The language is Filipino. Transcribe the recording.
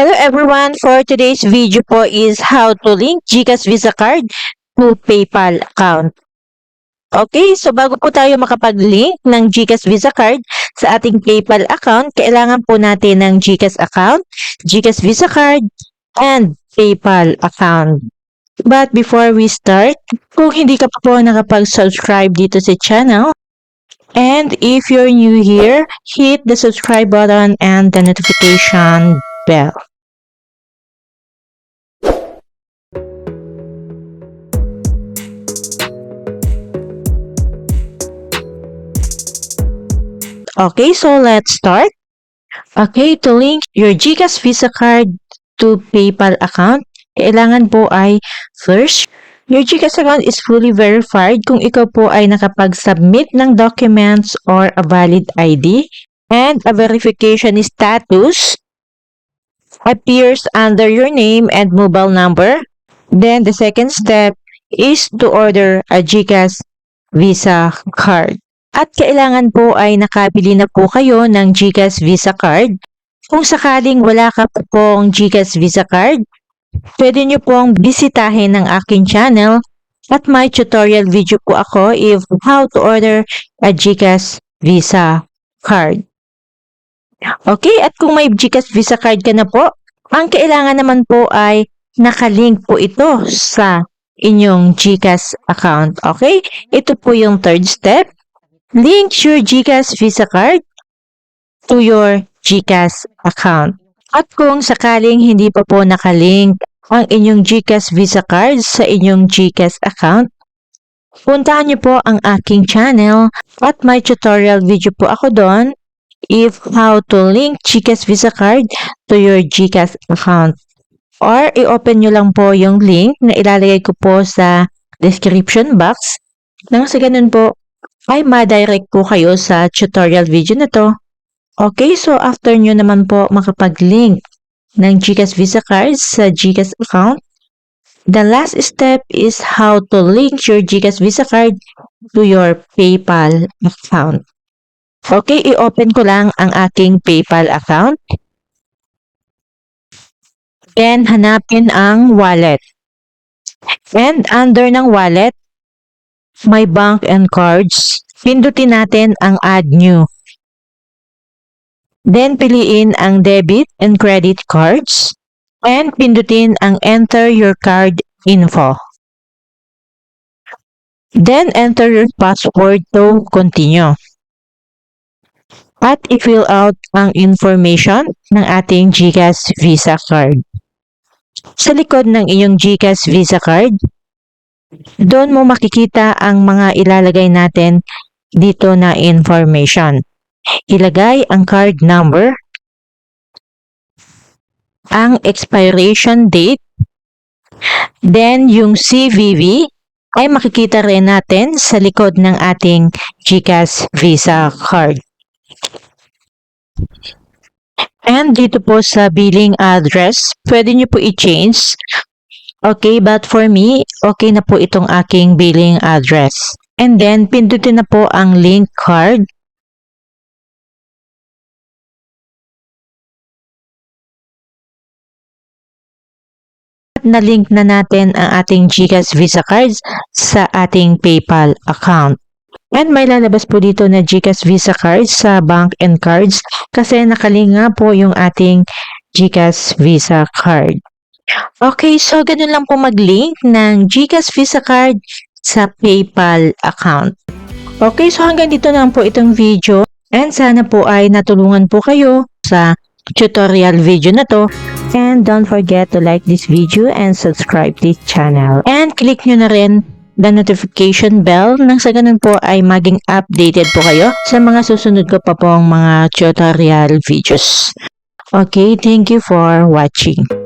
Hello everyone! For today's video po is how to link GCash Visa Card to PayPal account. Okay, so bago po tayo makapag-link ng GCash Visa Card sa ating PayPal account, kailangan po natin ng GCash account, GCash Visa Card, and PayPal account. But before we start, kung hindi ka pa po nakapag-subscribe dito sa channel, and if you're new here, hit the subscribe button and the notification bell. Okay, so let's start. Okay, to link your GCash Visa Card to PayPal account, kailangan po ay first, your GCash account is fully verified kung ikaw po ay nakapag-submit ng documents or a valid ID and a verification status appears under your name and mobile number. Then the second step is to order a GCash Visa Card. At kailangan po ay nakabili na po kayo ng GCash Visa Card. Kung sakaling wala ka po pong GCash Visa Card, pwede nyo pong bisitahin ng aking channel at may tutorial video po ako if how to order a GCash Visa Card. Okay, at kung may GCash Visa Card ka na po, ang kailangan naman po ay nakalink po ito sa inyong GCash account. Okay, ito po yung third step. Link your GCash Visa Card to your GCash account. At kung sakaling hindi pa po nakalink ang inyong GCash Visa Card sa inyong GCash account, puntahan niyo po ang aking channel at may tutorial video po ako doon if how to link GCash Visa Card to your GCash account. Or i-open nyo lang po yung link na ilalagay ko po sa description box nang sa ganun po ay ma-direct po kayo sa tutorial video na to. Okay, so after nyo naman po makapag-link ng GCash Visa Card sa GCash account, the last step is how to link your GCash Visa Card to your PayPal account. Okay, i-open ko lang ang aking PayPal account. Then, hanapin ang wallet. And under ng wallet, my bank and cards, pindutin natin ang add new. Then piliin ang debit and credit cards and pindutin ang enter your card info. Then enter your password to continue. At i-fill out ang information ng ating GCash Visa Card. Sa likod ng iyong GCash Visa Card, doon mo makikita ang mga ilalagay natin dito na information. Ilagay ang card number, ang expiration date, then yung CVV ay makikita rin natin sa likod ng ating GCash Visa Card. And dito po sa billing address, pwede nyo po i-change. Okay, but for me, okay na po itong aking billing address. And then, pindutin na po ang link card. At na-link na natin ang ating GCash Visa Cards sa ating PayPal account. And may lalabas po dito na GCash Visa Cards sa bank and cards kasi nakalink nga po yung ating GCash Visa Card. Okay, so ganun lang po mag-link ng GCash Visa Card sa PayPal account. Okay, so hanggang dito lang po itong video and sana po ay natulungan po kayo sa tutorial video na to. And don't forget to like this video and subscribe this channel. And click nyo na rin the notification bell nang sa ganun po ay maging updated po kayo sa mga susunod ko pa pong mga tutorial videos. Okay, thank you for watching.